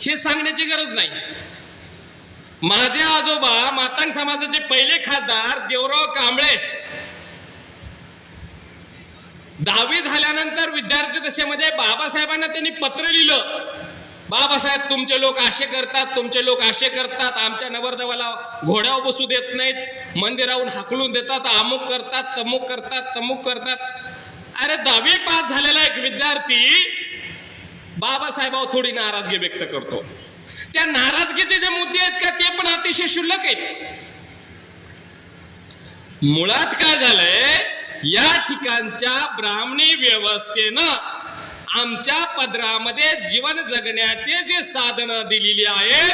हे सांगण्याची गरज नाही. माझे आजोबा मातंग समाजाचे पहिले खासदार देवराव कांबळे 10वी झाल्यानंतर विद्यार्थी दशेमध्ये बाबासाहेबांना त्यांनी पत्र लिहिलं, बाबासाहेब तुमचे लोक असे करतात, तुमचे लोक असे करतात, आमच्या नवरदेवाला घोड्यावर बसू देत नाहीत, मंदिरावरून हाकलून देतात, अमुक करतात, तमुक करतात, तमुक करतात. अरे 10वी पास झालेला एक विद्यार्थी बाबासाहेबावर थोडी नाराजगी व्यक्त करतो. त्या नाराजगीचे जे मुद्दे आहेत का ते पण अतिशय क्षुल्लक आहेत. मुळात काय झालंय, या ठिकाणच्या ब्राह्मणी व्यवस्थेनं आमच्या पदरामध्ये जीवन जगण्याचे जे साधनं दिलेली आहेत,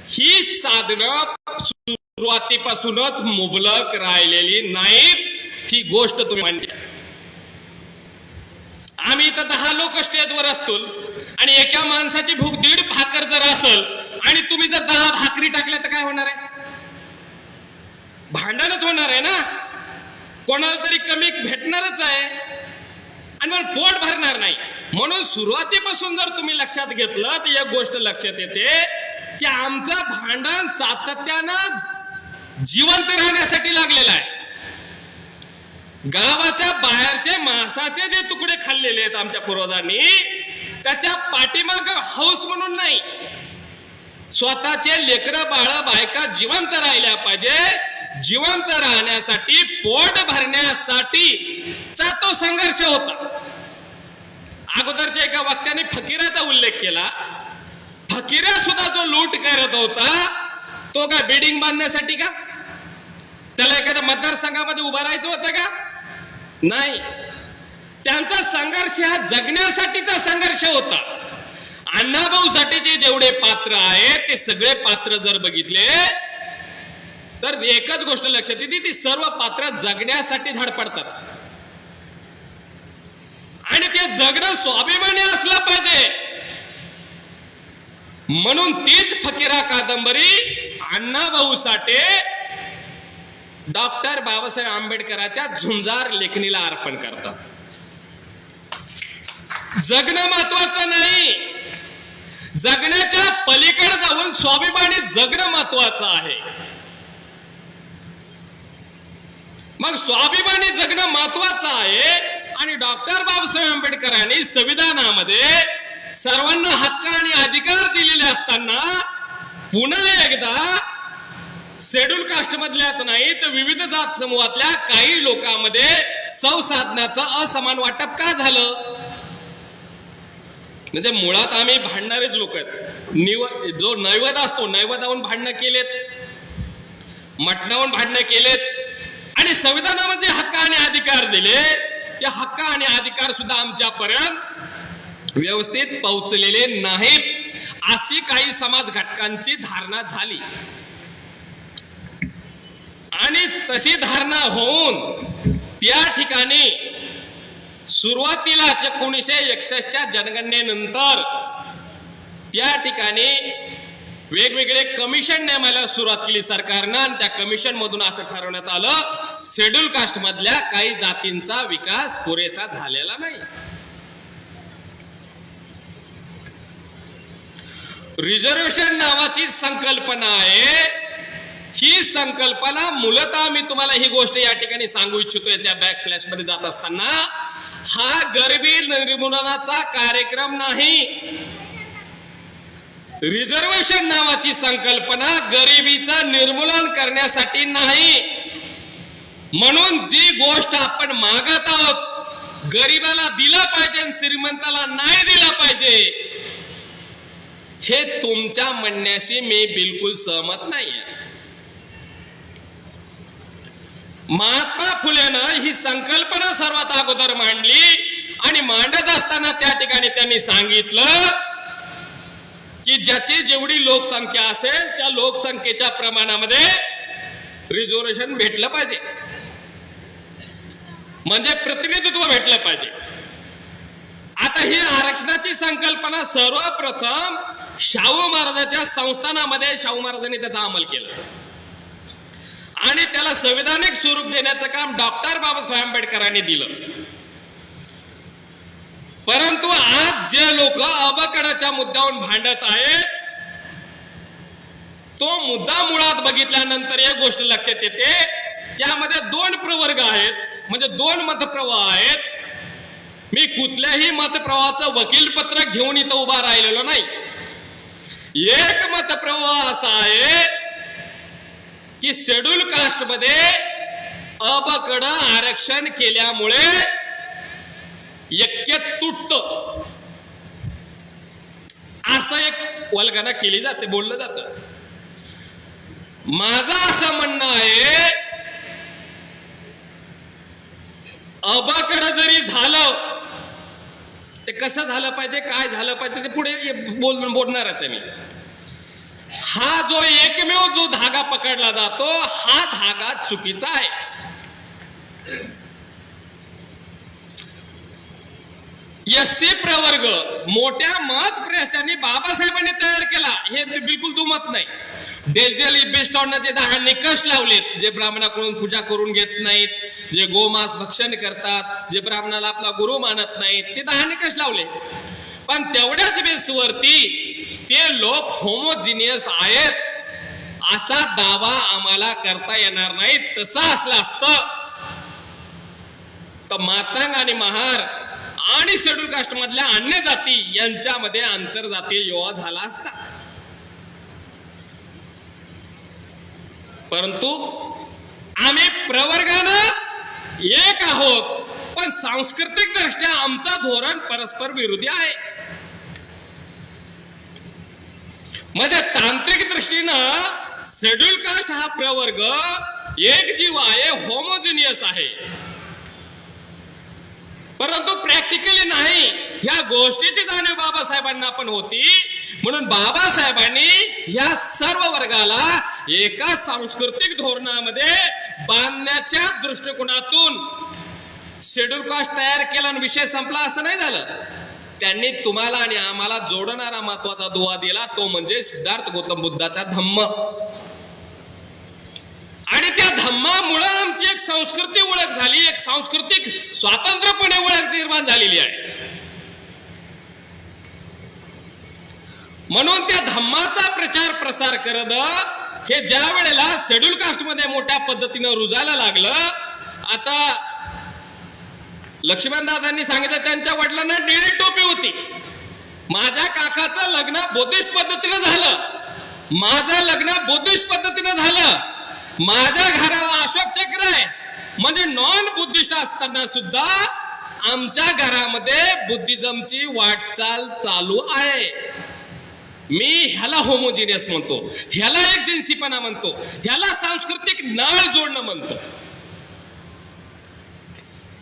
ही साधनं सुरुवातीपासूनच मुबलक राहिलेली नाहीत. ही गोष्ट तुम्ही मांडली. आम्ही इथं 10 लोक स्टेजवर असतो आणि एका माणसाची भूक 1.5 भाकर जर असेल आणि तुम्ही जर 10 भाकरी टाकल्या तर काय होणार आहे? भांडणच होणार आहे ना. कोणाला तरी कमी भेटणारच आहे आणि मग पोट भरणार नाही. म्हणून सुरुवातीपासून जर तुम्ही लक्षात घेतलं तर एक गोष्ट लक्षात येते की आमचं भांडण सातत्यानं जिवंत राहण्यासाठी लागलेलं आहे. गावाच्या बाहेरचे मांसाचे जे तुकडे खाल्लेले आहेत आमच्या पूर्वजांनी, त्याच्या पाठीमाग हौस म्हणून नाही, स्वतःचे लेकरं बाळ बायका जिवंत राहिल्या पाहिजे. जिवंत राहण्यासाठी, पोट भरण्यासाठी चा तो संघर्ष होता. अगोदरच्या एका वाक्याने फकीराचा उल्लेख केला. फकीरा सुद्धा जो लूट करत होता तो का बिल्डिंग बांधण्यासाठी का? त्याला एखाद्या मतदारसंघामध्ये उभं राहायचं होतं का? नाही. त्यांचा संघर्ष हा जगण्यासाठीचा संघर्ष होता. अण्णाभाऊसाठीचे जेवढे पात्र आहेत ते सगळे पात्र जर बघितले तर एकच गोष्ट लक्षात येते, ती सर्व पात्र जगण्यासाठी धडपडतात आणि ते जगणं स्वाभिमानी असलं पाहिजे. म्हणून तीच फकीरा कादंबरी अण्णाभाऊ साठे डॉक्टर बाबासाहेब आंबेडकरांच्या झुंजार लेखणीला अर्पण करतात. जगणं महत्वाचं नाही, जगण्याच्या पलीकडे जाऊन स्वाभिमानी जगणं महत्वाचं आहे. मग स्वाभिमानी जगणं महत्वाचं आहे आणि डॉक्टर बाबासाहेब आंबेडकरांनी संविधानामध्ये सर्वांना हक्क आणि अधिकार दिलेले असताना पुन्हा एकदा शेड्यूल कास्ट मधल्याच नाही तर विविध जात समूहातल्या काही लोकांमध्ये संसाधनाचं असमान वाटप का झालं? म्हणजे मुळात आम्ही भांडणारेच लोक आहेत. जो नैवेद असतो, नैवेदावरून भांडणं केलेत, मटणावरून भांडणं केलेत आणि संविधानामध्ये हक्क आणि अधिकार दिले, ते हक्क आणि अधिकार सुद्धा आमच्यापर्यंत व्यवस्थित पोहोचलेले नाहीत, अशी काही समाज घटकांची धारणा झाली. आणि तशी धारणा होऊन त्या ठिकाणी सुरुवातीला 1961च्या जनगणनेनंतर त्या ठिकाणी वेगवेगळे कमिशन नेमायला सुरुवात केली सरकारनं आणि त्या कमिशन मधून असं ठरवण्यात आलं, शेड्यूल कास्ट मधल्या काही जातींचा विकास पुरेसा झालेला नाही. रिझर्वेशन नावाची संकल्पना आहे. ही संकल्पना मूलतः मी तुम्हाला ही गोष्ट या ठिकाणी सांगू इच्छितो याच्या बॅक फ्लॅश मध्ये जात असताना, हा गरिबी निर्मूलनाचा कार्यक्रम नाही. रिझर्वेशन नावाची संकल्पना गरिबीचं निर्मूलन करण्यासाठी नाही. म्हणून जी गोष्ट आपण मागत आहोत, गरीबाला दिला पाहिजे, श्रीमंताला नाही दिला पाहिजे, हे तुमच्या म्हणण्याशी मी बिलकुल सहमत नाहीये. महात्मा फुलेनं ही संकल्पना सर्वात अगोदर मांडली आणि मांडत असताना त्या ठिकाणी त्यांनी सांगितलं की ज्याची जेवढी लोकसंख्या असेल त्या लोकसंख्येच्या प्रमाणामध्ये रिझर्वेशन भेटलं पाहिजे, म्हणजे प्रतिनिधित्व भेटलं पाहिजे. आता ही आरक्षणाची संकल्पना सर्वप्रथम शाहू महाराजांच्या संस्थानामध्ये शाहू महाराजांनी त्याचा अंमल केला आणि त्याला संविधानिक स्वरूप देण्याचं काम डॉक्टर बाबासाहेब आंबेडकरांनी दिलं. परंतु आज जे लोक अबकडाच्या मुद्द्यावरून भांडत आहेत, तो मुद्दा मुळात बघितल्यानंतर एक गोष्ट लक्षात येते, त्यामध्ये दोन प्रवर्ग आहेत, म्हणजे दोन मतप्रवाह आहेत. मी कुठल्याही मतप्रवाहाचं वकीलपत्र घेऊन इथं उभा राहिलेलो नाही. एक मतप्रवाह असा आहे की शेड्यूल कास्ट मध्ये अबकड आरक्षण केल्यामुळे यक्य तुटत असं एक वल्गना केली जाते, बोललं जातं. माझं असं म्हणणं आहे, अबकड जरी झालं, ते कसं झालं पाहिजे, काय झालं पाहिजे ते पुढे बोलणारच आहे मी. हा जो एकमेव जो धागा पकडला जातो, हा धागा चुकीचा आहे. एससी प्रवर्ग मोठ्या मत प्रयासाने बाबासाहेबांनी तयार केला, हे बिलकुल दुमत नाही. डेझेल बेस्टॉनचे 10 निकष लावलेत, जे ब्राह्मणाकडून पूजा करून घेत नाहीत, जे गोमांस भक्षण करतात, जे ब्राह्मणाला आपला गुरु मानत नाहीत, ते 10 निकष लावले. पण तेवढ्याच बेसवरती ते लोक होमोजिनियस आहेत असा दावा आम्हाला करता येणार नाही. तसं असलं असतं तर मातंग आणि महार आणि शेड्यूल कास्ट मधल्या अन्य जाती यांच्यामध्ये आंतरजातीय विवाह झाला असता. परंतु आम्ही प्रवर्गानं एक आहोत, पण सांस्कृतिक दृष्ट्या आमचा धोरण परस्पर विरोधी आहे. म्हणजे तांत्रिक दृष्टीनं शेड्यूल कास्ट हा प्रवर्ग एक जीव आहे, होमोजिनियस आहे. परंतु प्रॅक्टिकली नाही. ह्या गोष्टीची जाणीव बाबासाहेबांना पण होती, म्हणून बाबासाहेबांनी या सर्व वर्गाला एका सांस्कृतिक धोरणामध्ये बांधण्याच्या दृष्टिकोनातून शेड्यूल कास्ट तयार केला आणि विषय संपला असं नाही झालं. त्यांनी तुम्हाला आणि आम्हाला जोडणारा महत्वाचा दुवा दिला, तो म्हणजे सिद्धार्थ गौतम बुद्धाचा धम्म. आणि त्या धम्मामुळे आमची एक सांस्कृतिक ओळख झाली, एक सांस्कृतिक स्वातंत्र्यपणे ओळख निर्माण झालेली आहे. म्हणून त्या धम्माचा प्रचार प्रसार करत हे ज्या वेळेला शेड्यूल कास्ट मध्ये मोठ्या पद्धतीनं रुजायला लागलं, आता लक्ष्मण दादांनी सांगितलं त्यांच्या वडिलांना निळी टोपी होती. माझ्या काकाचं लग्न बुद्धिस्ट पद्धतीनं झालं, माझं लग्न बुद्धिस्ट पद्धतीनं झालं, माझ्या घराला अशोक चक्र आहे. म्हणजे नॉन बुद्धिस्ट असताना सुद्धा आमच्या घरामध्ये बुद्धिझमची वाटचाल चालू आहे. मी ह्याला होमोजिनियस म्हणतो, ह्याला एक जिन्सीपणा म्हणतो, ह्याला सांस्कृतिक नाळ जोडणं म्हणतो.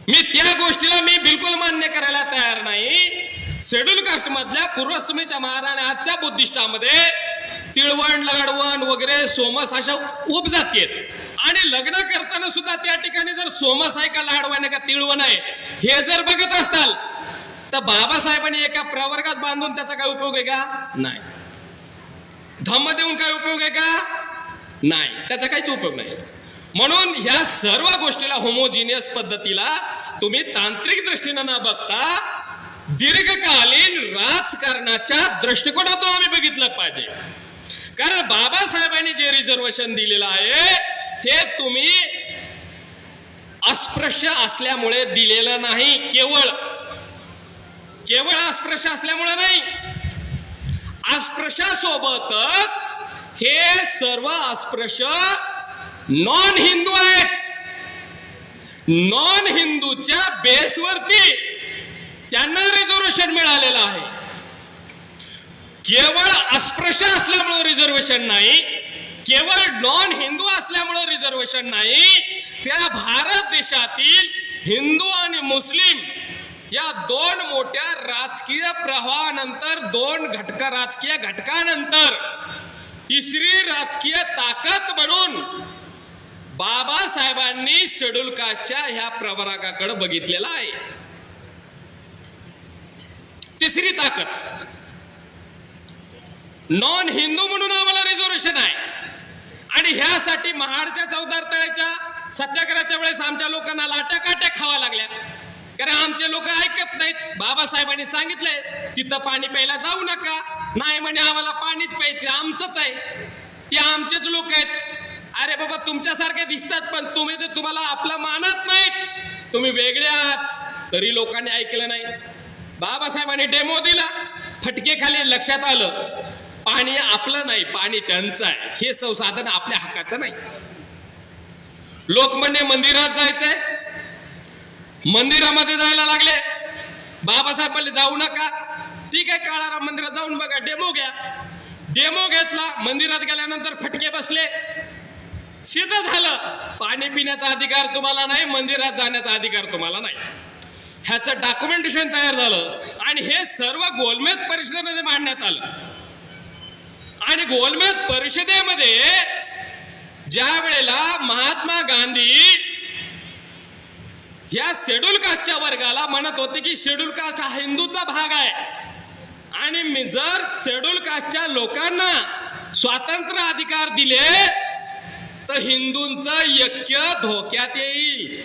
मी त्या गोष्टीला मी बिलकुल मान्य करायला तयार नाही. शेड्यूल कास्ट मधल्या पूर्वसमीच्या महाराणी आजच्या बुद्धिस्टामध्ये तिळवण, लाडवण वगैरे सोमस अशा उपजाती आहेत. आणि लग्न करताना सुद्धा त्या ठिकाणी जर सोमस आहे का लाडवण आहे का तिळवण आहे हे जर बघत असताल तर बाबासाहेबांनी एका प्रवर्गात बांधून त्याचा काय उपयोग आहे का? नाही. धम्म देऊन काय उपयोग आहे का? नाही, त्याचा काहीच उपयोग नाही. म्हणून ह्या सर्व गोष्टीला होमोजिनियस पद्धतीला तुम्ही तांत्रिक दृष्टीने न बघता दीर्घकालीन राजकारणाच्या दृष्टिकोनातून आम्ही बघितलं पाहिजे. कारण बाबासाहेबांनी जे रिझर्वेशन दिलेलं आहे हे तुम्ही अस्पृश्य असल्यामुळे दिलेलं नाही, केवळ अस्पृश्य असल्यामुळे नाही, अस्पृश्यासोबतच हे सर्व अस्पृश्य नॉन हिंदू आहेत. नॉन हिंदूच्या बेसवरती त्यांना रिझर्वेशन मिळालेलं आहे. केवळ अस्पृश्य असल्यामुळे रिझर्वेशन नाही, केवळ नॉन हिंदू असल्यामुळे रिझर्वेशन नाही, त्या भारत देशातील हिंदू आणि मुस्लिम या दोन मोठ्या राजकीय प्रवाहानंतर, दोन राजकीय घटकानंतर तिसरी राजकीय ताकद म्हणून बाबासाहेबांनी शेड्यूल कास्टच्या ह्या प्रवर्गाकडे बघितलेला आहे. तिसरी ताकद नॉन हिंदू म्हणून आम्हाला रिझर्वेशन आहे. आणि ह्यासाठी महाडच्या चौदार तळ्याच्या सत्याग्रहाच्या वेळेस आमच्या लोकांना लाट्या काट्या खावा लागल्या. कारण आमचे लोक ऐकत नाहीत. बाबासाहेबांनी सांगितलंय तिथं पाणी प्यायला जाऊ नका, नाही म्हणे आम्हाला पाणीच प्यायचं आमचंच आहे, ते आमचेच लोक आहेत. अरे बाबा तुमच्यासारखे दिसतात पण तुम्ही तर तुम्हाला आपलं मानत नाहीत, तुम्ही वेगळे आहात. तरी लोकांनी ऐकलं नाही. बाबासाहेबांनी डेमो दिला, फटके खाली लक्षात आलं पाणी आपलं नाही, पाणी त्यांचं आहे, हे संसाधन आपल्या हक्काचं नाही. लोक म्हणे मंदिरात जायचंय, मंदिरामध्ये जायला लागले. बाबासाहेब म्हणले जाऊ नका. ठीक आहे, काळाराम मंदिरात जाऊन बघा, डेमो घ्या. डेमो घेतला, मंदिरात गेल्यानंतर फटके बसले. सिद्ध झालं पाणी पिण्याचा अधिकार तुम्हाला नाही, मंदिरात जाण्याचा अधिकार तुम्हाला नाही. ह्याचं डॉक्युमेंटेशन तयार झालं आणि हे सर्व गोलमेज परिषदेमध्ये मांडण्यात आलं. आणि गोलमेज परिषदेमध्ये ज्या वेळेला महात्मा गांधी या शेड्यूल कास्टच्या वर्गाला म्हणत होते की शेड्यूल कास्ट हा हिंदूचा भाग आहे आणि मी जर शेड्यूल कास्टच्या लोकांना स्वातंत्र्य अधिकार दिले तर हिंदूंचं ऐक्य धोक्यात येईल.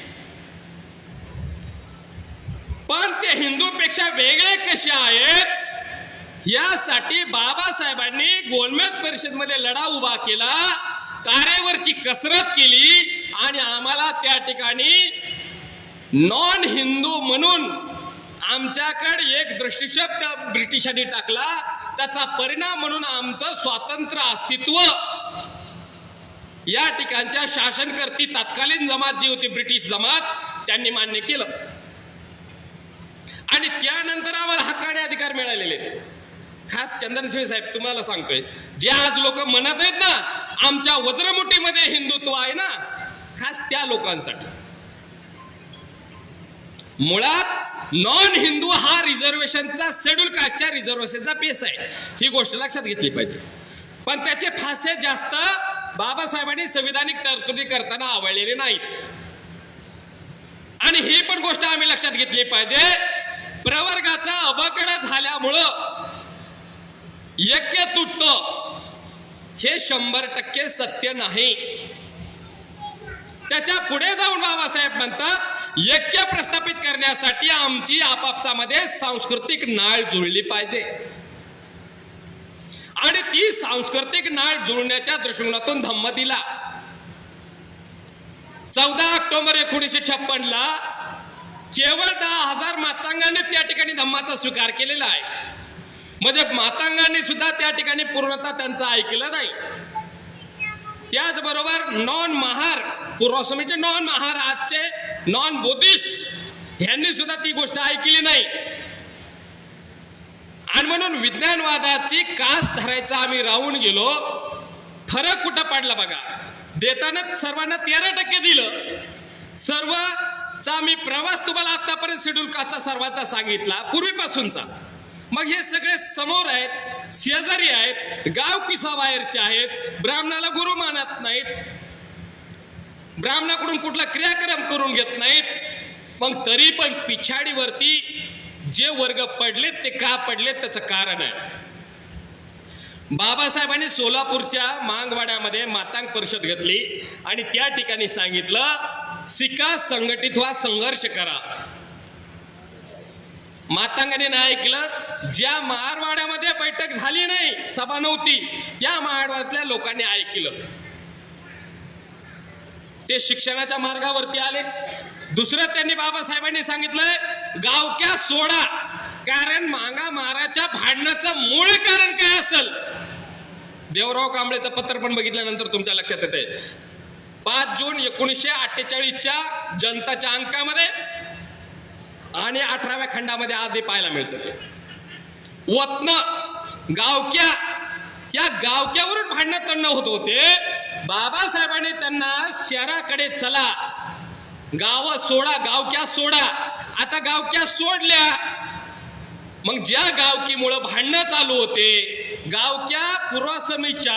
पण ते हिंदूपेक्षा वेगळे कसे आहेत यासाठी बाबासाहेबांनी गोलमेज परिषदेमध्ये लढा उभा केला, तारेवरची कसरत केली आणि आम्हाला त्या ठिकाणी नॉन हिंदू म्हणून आमच्याकडे एक दृष्टिशब्द ब्रिटिशांनी टाकला. त्याचा परिणाम म्हणून आमचं स्वातंत्र्य अस्तित्व या ठिकाणच्या शासनकर्ती तत्कालीन जमात जी होती ब्रिटिश जमात त्यांनी मान्य केलं आणि त्यानंतर आम्हाला हक्काने अधिकार मिळालेले. खास चंदनसिंह साहेब तुम्हाला सांगतोय, जे आज लोक म्हणत आहेत ना आमच्या वज्रमुठीमध्ये हिंदुत्व आहे ना, खास त्या लोकांसाठी. मुळात नॉन हिंदू हा रिझर्वेशनचा शेड्यूल कास्टच्या रिझर्वेशनचा बेस आहे, ही गोष्ट लक्षात घेतली पाहिजे. पण त्याचे फासे जास्त बाबासाहेबांनी संविधानिक तरतुदी करताना आवडलेले नाहीत. आणि ही पण गोष्ट आम्ही लक्षात घेतली पाहिजे, प्रवर्गाचा अवकडा झाल्यामुळं ऐक्य तुटतं हे 100% सत्य नाही. त्याच्या पुढे जाऊन बाबासाहेब म्हणतात ऐक्य प्रस्थापित करण्यासाठी आमची आपापसामध्ये सांस्कृतिक नाळ जुळली पाहिजे आणि ती सांस्कृतिक नाळ जुळण्याच्या दृष्टिकोनातून धम्म दिला. 14 ऑक्टोबर 1956 ला केवळ 10,000 मातांगाने त्या ठिकाणी धम्माचा स्वीकार केलेला आहे. म्हणजे मातांगांनी सुद्धा त्या ठिकाणी पूर्णतः त्यांचं ऐकलं नाही. त्याचबरोबर नॉन महार, पूर्वाश्रमीचे नॉन महार, आजचे नॉन बुद्धिस्ट यांनी सुद्धा ती गोष्ट ऐकली नाही. आणि म्हणून विज्ञानवादाची कास धरायचा आम्ही राहून गेलो. फरक कुठं पडला बघा, देताना सर्वांना 13% दिलं. सर्वचा मी प्रवास तुम्हाला आतापर्यंत शेड्यूल कास्टचा सर्वांचा सांगितला पूर्वीपासूनचा. मग हे सगळे समोर आहेत, शेजारी आहेत, गाव किसाबाहेरचे आहेत, ब्राह्मणाला गुरु मानत नाहीत, ब्राह्मणाकडून कुठला क्रियाक्रम करून घेत नाहीत. मग तरी पण पिछाडीवरती जे वर्ग पडलेत ते का पडलेत त्याचं कारण आहे. बाबासाहेबांनी सोलापूरच्या मांगवाड्यामध्ये मातांग परिषद घेतली आणि त्या ठिकाणी सांगितलं शिका, संघटित व्हा, संघर्ष करा. मातांगाने नाही ऐकलं. ज्या महाडवाड्यामध्ये बैठक झाली नाही, सभा नव्हती, त्या महाडवाड्यातल्या लोकांनी ऐकलं. ते शिक्षणाच्या मार्गावरती आले. दुसरं त्यांनी बाबासाहेबांनी सांगितलंय गावक्या सोडा, कारण मांगा महाराच्या भांडणाचं मूळ कारण काय असेल. देवराव कांबळेचं पत्र पण बघितल्यानंतर तुमच्या लक्षात येते. 5 जून 1948च्या जनताच्या अंकामध्ये आणि 18व्या खंडामध्ये आज हे पाहायला मिळतं. ते वतन गावक्या, या गावक्यावरून भांडणं तंड होत होते. बाबासाहेबांनी त्यांना शहराकडे चला, गाव सोडा, गावक्या सोडा. आता गावक्या सोडल्या, मग ज्या गावकीमुळे भांडणं चालू होते, गावक्या पूर्वाश्रमीच्या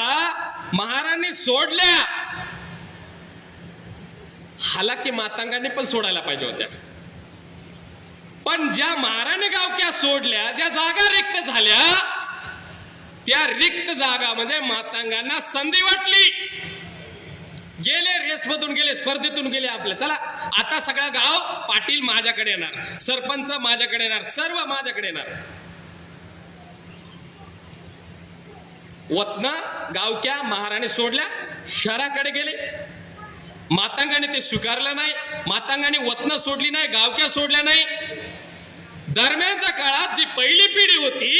महाराणी सोडल्या. हालाकी मातांगांनी पण सोडायला पाहिजे होत्या. पण ज्या महाराणी गावक्या सोडल्या, ज्या जागा रिक्त झाल्या, त्या रिक्त जागा म्हणजे मातांगांना संधी वाटली गेले, रेसमधून गेले, स्पर्धेतून गेले आपले. चला आता सगळं गाव पाटील माझ्याकडे येणार, सरपंच माझ्याकडे येणार, सर्व माझ्याकडे येणार. वतना गावक्या महाराणी सोडल्या, शहराकडे गेले. मातांगाने ते स्वीकारलं नाही, मातांगाने वतन सोडली नाही, गावक्या सोडल्या नाही. दरम्यानच्या काळात जी पहिली पिढी होती,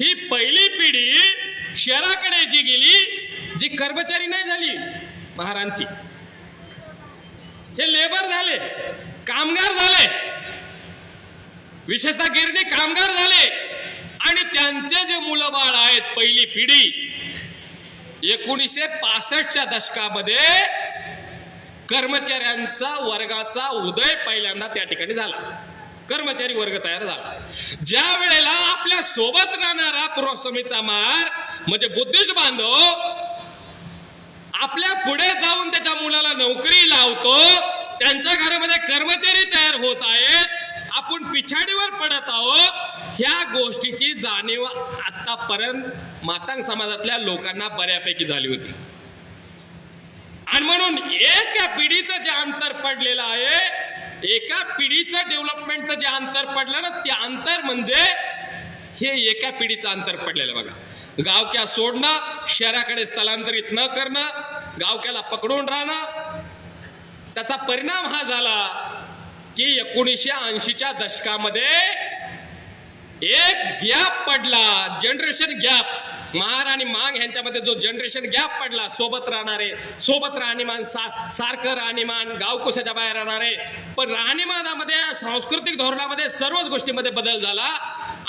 ही पहिली पिढी शहराकडे जी गेली, जी कर्मचारी नाही झाली महारांची, हे लेबर झाले, कामगार झाले, विशेषतः गिरणी कामगार झाले. आणि त्यांचे जे मुलं बाळ आहेत पहिली पिढी, 1965च्या दशकामध्ये कर्मचाऱ्यांचा वर्गाचा उदय पहिल्यांदा त्या ठिकाणी झाला, कर्मचारी वर्ग तयार झाला. ज्या वेळेला आपल्या सोबत राहणारा पुरोसमीचा मार म्हणजे बुद्धिस्ट बांधव आपल्या पुढे जाऊन त्याच्या मुलाला नोकरी लावतो, त्यांच्या घरामध्ये कर्मचारी तयार होत आहेत, आपण पिछाडीवर पडत आहोत, ह्या गोष्टीची जाणीव आतापर्यंत मातांग समाजातल्या लोकांना बऱ्यापैकी झाली होती. आणि म्हणून एका पिढीचं जे अंतर पडलेलं आहे, एका पिढीचं डेव्हलपमेंटचं जे अंतर पडलं ना, ते अंतर म्हणजे हे एका पिढीचं अंतर पडलेलं बघा. गावक्या सोडणं, शहराकडे स्थलांतरित न करणं, गावक्याला पकडून राहणं, त्याचा परिणाम हा झाला की 1980च्या दशकामध्ये एक गॅप पडला, जनरेशन गॅप. महार आणि मांग यांच्यामध्ये जो जनरेशन गॅप पडला, सोबत राहणारे, सोबत राहणीमान, सारखं राहणीमान, गावकुशाच्या बाहेर राहणारे, पण राहणीमानामध्ये, सांस्कृतिक धोरणामध्ये, सर्वच गोष्टीमध्ये बदल झाला.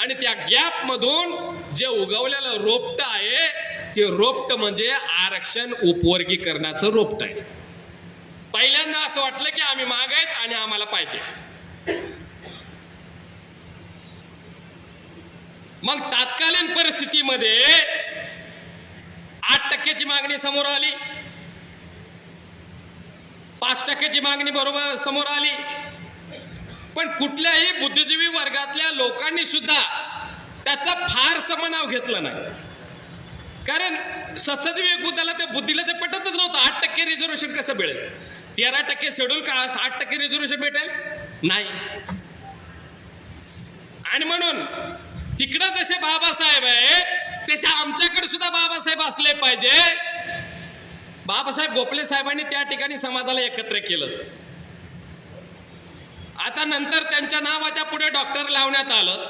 आणि त्या गॅप मधून जे उगवलेलं रोपट आहे, ते रोपट म्हणजे आरक्षण उपवर्गीकरणाचं रोपट आहे. पहिल्यांदा असं वाटलं की आम्ही माग आहेत आणि आम्हाला पाहिजे. मग तात्कालीन परिस्थितीमध्ये 8% मागणी समोर आली, 5% मागणी बरोबर समोर आली. पण कुठल्याही बुद्धिजीवी वर्गातल्या लोकांनी सुद्धा त्याचं फारसं मनाव घेतलं नाही. कारण सत्सदीय बुद्धाला त्या बुद्धीला ते पटतच नव्हतं. 8% रिझर्वेशन कसं मिळेल, 13% शेड्यूल कास्ट, 8% रिझर्वेशन भेटेल नाही. आणि म्हणून तिकडं जसे बाबासाहेब आहेत, तसे आमच्याकडे सुद्धा बाबासाहेब असले पाहिजे. बाबासाहेब गोखले साहेबांनी त्या ठिकाणी समाजाला एकत्र केलं. आता नंतर त्यांच्या नावाच्या पुढे डॉक्टर लावण्यात आलं.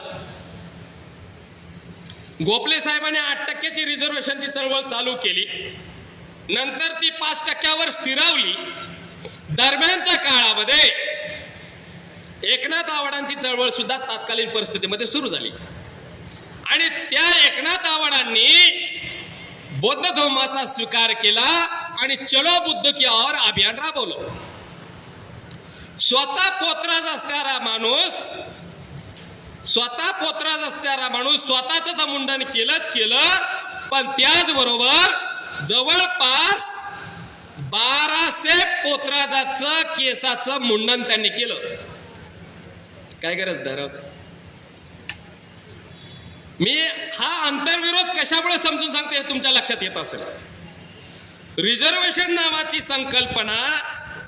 गोखले साहेबांनी 8%ची रिझर्वेशनची चळवळ चालू केली, नंतर ती 5%वर स्थिरावली. दरम्यानच्या काळामध्ये एकनाथ आवाडांची चळवळ सुद्धा तात्कालीन परिस्थितीमध्ये सुरू झाली. आणि त्या एकनाथ आवाडांनी बौद्ध धर्माचा स्वीकार केला आणि चलो बुद्ध की ओर अभियान राबवलं. स्वतः पोतराज असणारा माणूस स्वतःच दमुंडन केलंच केलं, पण त्याचबरोबर जवळपास 1200 पोतराजाचं केसाचं मुंडन त्यांनी केलं. काय गरज धरत. मी हा आंतरविरोध कशामुळे समजून सांगते हे तुमच्या लक्षात येत असेल. रिझर्वेशन नावाची संकल्पना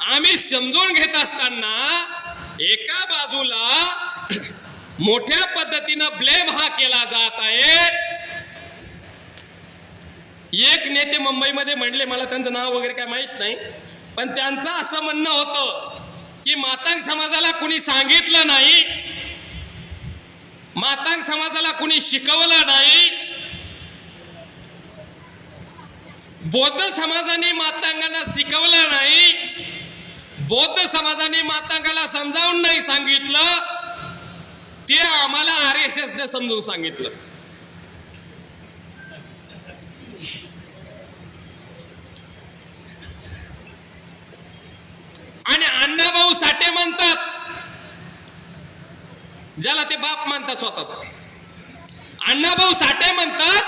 आम्ही समजून घेत असताना एका बाजूला मोठ्या पद्धतीनं ब्लेम हा केला जात आहे. एक नेते मुंबईमध्ये म्हणले, मला त्यांचं नाव वगैरे काय माहित नाही, पण त्यांचं असं म्हणणं होतं की मातांग समाजाला कुणी सांगितलं नाही, मातांग समाजाला कुणी शिकवलं नाही, बौद्ध समाजाने मातांगांना शिकवलं नाही, बौद्ध समाजाने मातांगाला समजावून नाही सांगितलं, ते आम्हाला RSS ने समजून सांगितलं. आणि अण्णाभाऊ साठे म्हणतात, ज्याला ते बाप मानतात स्वतःचा, अण्णाभाऊ साठे म्हणतात,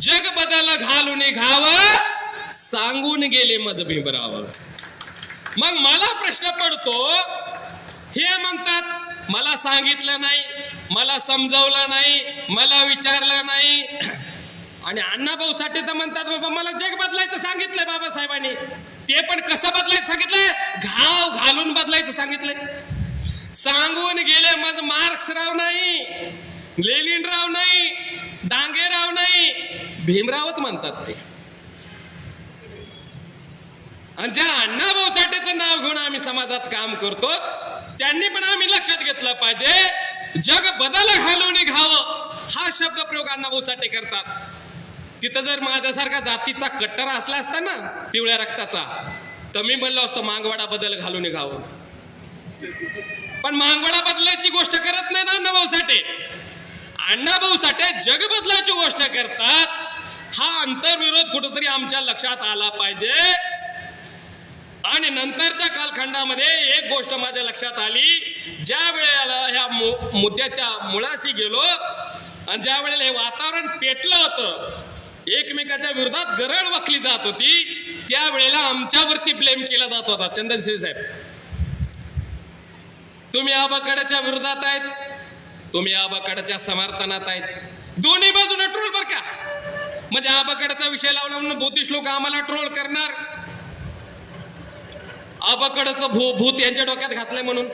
जग बदल घालून घावं सांगून गेले मज भीमराव. मग मला प्रश्न पडतो, हे म्हणतात मला सांगितलं नाही, मला समजावलं नाही, मला विचारलं नाही, आणि अण्णाभाऊ साठे तर म्हणतात बाबा मला जग बदलायचं सांगितलंय बाबासाहेबांनी. ते पण कसं बदलायचं सांगितलंय, घाव घालून बदलायचं सांगितलंय. सांगून गेले मग मार्क्सराव नाही, लेनिनराव नाही, डांगेराव नाही, भीमरावच म्हणतात ते. आणि ज्या अण्णाभाऊ साठेचं नाव घेऊन आम्ही समाजात काम करतो त्यांनी पण आम्ही लक्षात घेतलं पाहिजे, जग बदल घालून घावं हा शब्द प्रयोग अण्णाभाऊ साठे करतात. तिथं जर माझ्यासारखा जातीचा कट्टर असला असता ना, पिवळ्या रक्ताचा, तर मी म्हणलो असतो मागवाडा बदल घालून घावं. पण मागवाडा बदलायची गोष्ट करत नाही ना अण्णाभाऊ साठे. अण्णाभाऊ साठे जग बदलायची गोष्ट करतात. हा अंतर्विरोध कुठेतरी आमच्या लक्षात आला पाहिजे. आणि नंतरच्या कालखंडामध्ये एक गोष्ट माझ्या लक्षात आली, ज्या वेळेला ह्या मुद्द्याच्या मुळाशी गेलो आणि ज्या वेळेला हे वातावरण पेटलं होतं, एकमेकाच्या विरोधात गरळ वकली जात होती, त्यावेळेला आमच्यावरती ब्लेम केला जात होता. चंदनशिव साहेब, तुम्ही आबाकडाच्या विरोधात आहेत, तुम्ही आबाकडाच्या समर्थनात आहेत, दोन्ही बाजूने ट्रोल बर का. म्हणजे आबाकडाचा विषय लावला म्हणून बुद्धिस्ट लोक आम्हाला ट्रोल करणार, आबाकडाचं भूत यांच्या डोक्यात घातलंय म्हणून.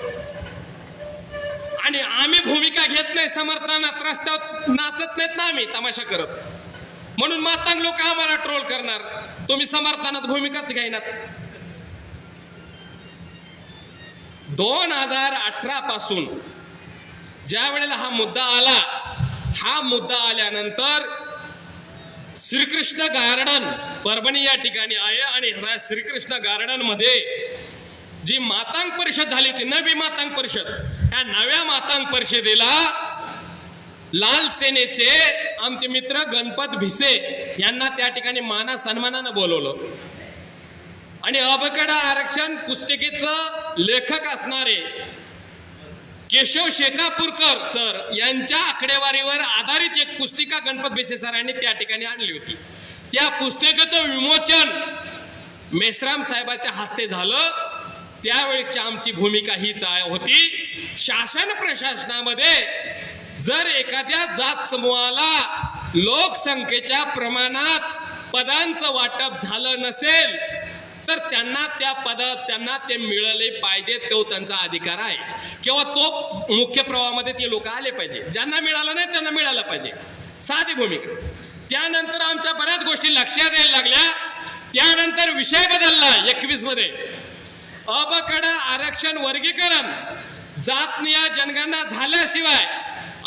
आणि आम्ही भूमिका घेत नाही समर्थनात, रस्त्यावर नाचत नाहीत ना आम्ही तमाशा करत, म्हणून मातांग लोक आम्हाला ट्रोल करणार. तुम्ही समर्थनात भूमिकाच घेणार. 2018 पासून ज्या वेळेला हा मुद्दा आला, हा मुद्दा आल्यानंतर श्रीकृष्ण गार्डन परभणी या ठिकाणी आहे. आणि श्रीकृष्ण गार्डन मध्ये जी मातांग परिषद झाली होती, नवी मातांग परिषद, या नव्या मातांग परिषदेला लाल सेनेचे आमचे मित्र गणपत भिसे यांना त्या ठिकाणी माना सन्मानानं बोलवलं. आणि आबाकडा आरक्षण पुस्तिकेचं लेखक असणारे केशव शेकापूरकर सर यांच्या आकडेवारीवर आधारित एक पुस्तिका गणपत भिसे सरांनी त्या ठिकाणी आणली होती. त्या पुस्तिकेचं विमोचन मेश्राम साहेबांच्या हस्ते झालं. त्यावेळेची आमची भूमिका हीच होती, शासन प्रशासनामध्ये जर एखाद्या जात समूहाला लोकसंख्येच्या प्रमाणात पदांचं वाटप झालं नसेल तर त्यांना ते मिळाले पाहिजे, तो त्यांचा अधिकार आहे. किंवा तो मुख्य प्रवाहामध्ये ते लोक आले पाहिजे. ज्यांना मिळालं नाही त्यांना मिळालं पाहिजे, साधी भूमिका. त्यानंतर आमच्या बऱ्याच गोष्टी लक्षात यायला लागल्या. त्यानंतर विषय बदलला 21 मध्ये. अबकडा आरक्षण वर्गीकरण जातनीय जनगणना झाल्याशिवाय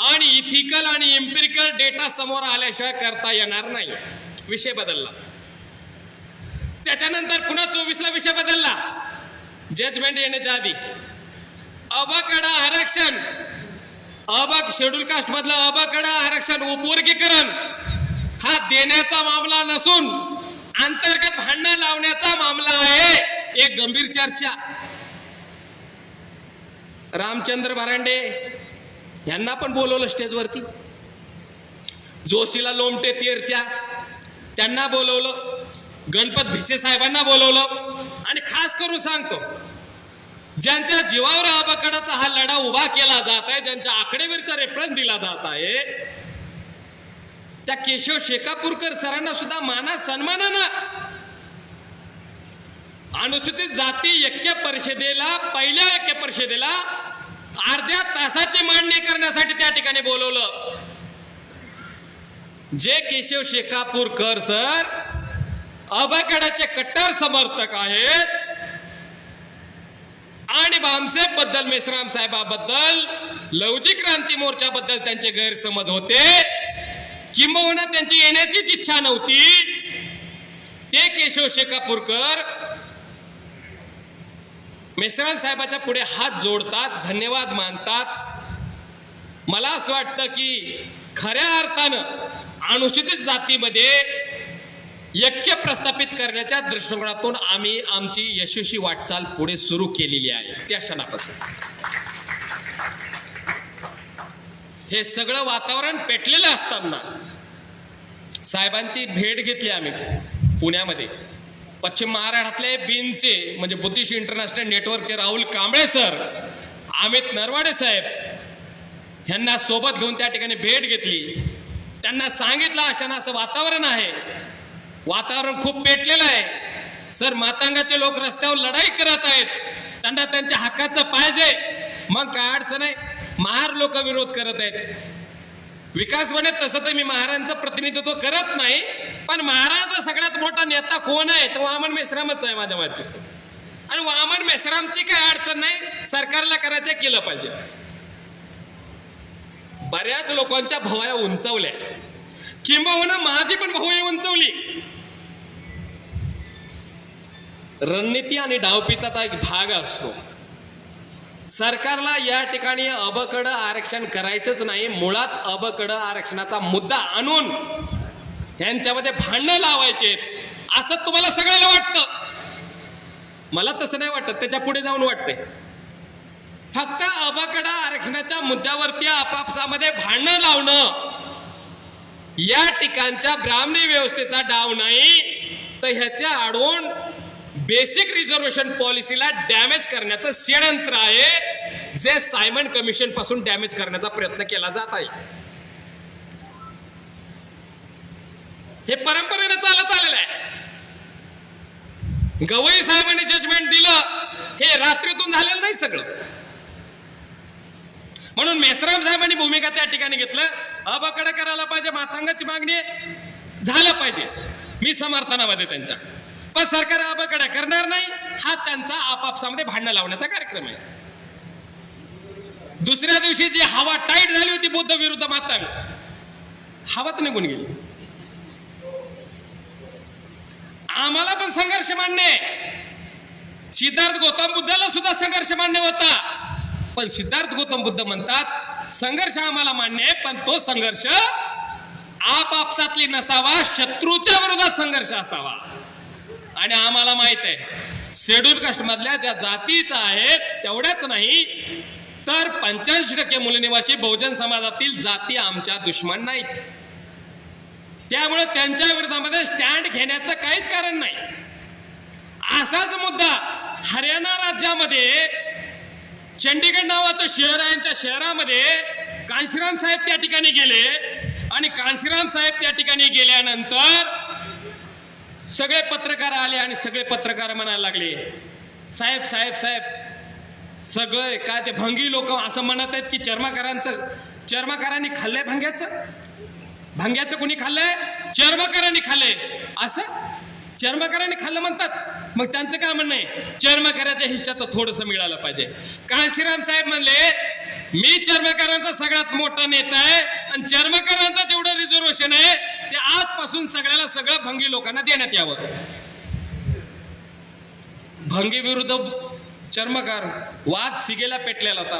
आणि इथिकल आणि एम्पिरिकल डेटा समोर आल्याशिवाय करता येणार नाही. विषय बदलला. त्याच्यानंतर पुन्हा 24 ला विषय बदलला, जजमेंट येण्याच्या आधी. अबकडा आरक्षण, शेड्यूल कास्ट मधलं अबकडा आरक्षण उपवर्गीकरण हा देण्याचा मामला नसून अंतर्गत भांडण लावण्याचा मामला आहे. एक गंभीर चर्चा. रामचंद्र भरांडे यांना पण बोलवलं स्टेजवरती, जोशीला लोमटे तेरच्या त्यांना बोलवलं, गणपत भिसे साहेबांना बोलवलं. आणि खास करून सांगतो, ज्यांच्या जीवावर आबाकडाचा हा लढा उभा केला जात आहे, ज्यांच्या आकडेवारीचा रेफरन्स दिला जात आहे, त्या केशव शेकापूरकर सरांना सुद्धा माना सन्मानानं अनुसूचित जाती ऐक्य परिषदेला, पहिल्या ऐक्य परिषदेला अर्ध्या तासाची मांडणी करण्यासाठी त्या ठिकाणी बोलवलं. जे केशव शेकापूरकर सर आबाकडाचे कट्टर समर्थक आहेत आणि भामसेब बद्दल, मेश्राम साहेबाबद्दल, लवजी क्रांती मोर्चा बद्दल त्यांचे गैरसमज होते, किंबहुना त्यांची येण्याचीच इच्छा नव्हती, ते केशव शेकापूरकर मेश्राम साहेबाच्या पुढे हात जोडतात, धन्यवाद मानतात. मला असं वाटतं की खऱ्या अर्थानं अनुसूचित जातीमध्ये ऐक्य प्रस्थापित करण्याच्या दृष्टिकोनातून आम्ही आमची यशस्वी वाटचाल पुढे सुरू केलेली आहे. त्या क्षणापासून हे सगळं वातावरण पेटलेलं असताना साहेबांची भेट घेतली आम्ही पुण्यामध्ये. पश्चिम महाराष्ट्रातले बीनचे म्हणजे बुद्धिस्ट इंटरनॅशनल नेटवर्कचे राहुल कांबळे सर, अमित नरवाडे साहेब यांना सोबत घेऊन त्या ठिकाणी भेट घेतली. त्यांना सांगितलं अशानं असं वातावरण आहे, वातावरण खूप पेटलेलं आहे, सर मातंगाचे लोक रस्त्यावर लढाई करत आहेत, त्यांना त्यांच्या हक्काचं पाहिजे, मग काय अडचण आहे? महार लोक विरोध करत आहेत. विकास म्हणे तसं तर मी महाराजांचं प्रतिनिधित्व करत नाही, पण महाराजांचा सगळ्यात मोठा नेता कोण आहे? तो वामन मेश्रामच आहे माझ्या माहितीनुसार. आणि वामन मेश्रामची काय अडचण नाही, सरकारला करायचं केलं पाहिजे. बऱ्याच लोकांच्या भवाया उंचावल्या, किंबहुना माझी पण भवाई उंचवली. रणनीती आणि डावपिचाचा एक भाग असतो. सरकारला या ठिकाणी अबकडं आरक्षण करायचंच नाही, मुळात अबकडं आरक्षणाचा मुद्दा आणून यांच्यामध्ये भांडणं लावायचे असं तुम्हाला सगळ्याला वाटतं. मला तसं नाही वाटत, त्याच्या पुढे जाऊन वाटतंय. फक्त अबकडं आरक्षणाच्या मुद्द्यावरती आपापसामध्ये भांडणं लावणं या ठिकाणच्या ब्राह्मणी व्यवस्थेचा डाव नाही, तर ह्याच्या आडून बेसिक रिझर्वेशन पॉलिसीला डॅमेज करण्याचं षडयंत्र आहे, जे सायमन कमिशन पासून डॅमेज करण्याचा प्रयत्न केला जात आहे. हे परंपरेने चालत आलेलं आहे. गवई साहेबांनी जजमेंट दिलं, हे रात्रीतून झालेलं नाही सगळं. म्हणून मेश्राम साहेबांनी भूमिका त्या ठिकाणी घेतलं, अबकडं करायला पाहिजे, मातंगाची मागणी झालं पाहिजे, मी समर्थनामध्ये त्यांच्या. पण सरकार अबकडं करणार नाही, हा त्यांचा आपापसामध्ये भांडणं लावण्याचा कार्यक्रम आहे. दुसऱ्या दिवशी जी हवा टाईट झाली होती बुद्ध विरुद्ध मातंग, हवाच निघून गेली. आम्हाला पण संघर्ष मान्य आहे. सिद्धार्थ गौतम बुद्धाला सुद्धा संघर्ष मान्य होता, पण सिद्धार्थ गौतम बुद्ध म्हणतात संघर्ष आम्हाला मान्य आहे, पण तो संघर्ष आपापसातली नसावा, शत्रूच्या विरोधात संघर्ष असावा. आणि आम्हाला माहित आहे शेड्यूल कास्ट मधल्या ज्या जातीचा आहे तेवढ्याच नाही तर 85% मूलनिवासी बहुजन समाजातील जाती आमच्या दुश्मन नाहीत. त्यामुळे त्यांच्या विरोधामध्ये स्टँड घेण्याचं काहीच कारण नाही. असाच मुद्दा हरियाणा राज्यामध्ये चंडीगड नावाचं शहर आहे, त्या शहरामध्ये कांशीराम साहेब त्या ठिकाणी गेले आणि कांशीराम साहेब त्या ठिकाणी गेल्यानंतर सगळे पत्रकार आले आणि सगळे पत्रकार म्हणायला लागले, साहेब साहेब साहेब, सगळे काय ते भंगी लोक असं म्हणत आहेत की चर्मकारांनी खाल्लंय भांग्याचं कोणी खाल्लंय? चर्मकारांनी खाल्लंय. असं चर्मकारांनी खाल्लं म्हणतात, मग त्यांचं काय म्हणणं आहे? चर्मकाराच्या हिश्श्याचं थोडंसं मिळालं पाहिजे. कांशीराम साहेब म्हणले, मी चर्मकारांचा सगळ्यात मोठा नेता आहे आणि चर्मकारांचा जेवढं रिझर्वेशन आहे ते आजपासून सगळ्याला सगळं भंगी लोकांना देण्यात यावं. भंगी विरुद्ध चर्मकार वाद सिगेला पेटलेला होता.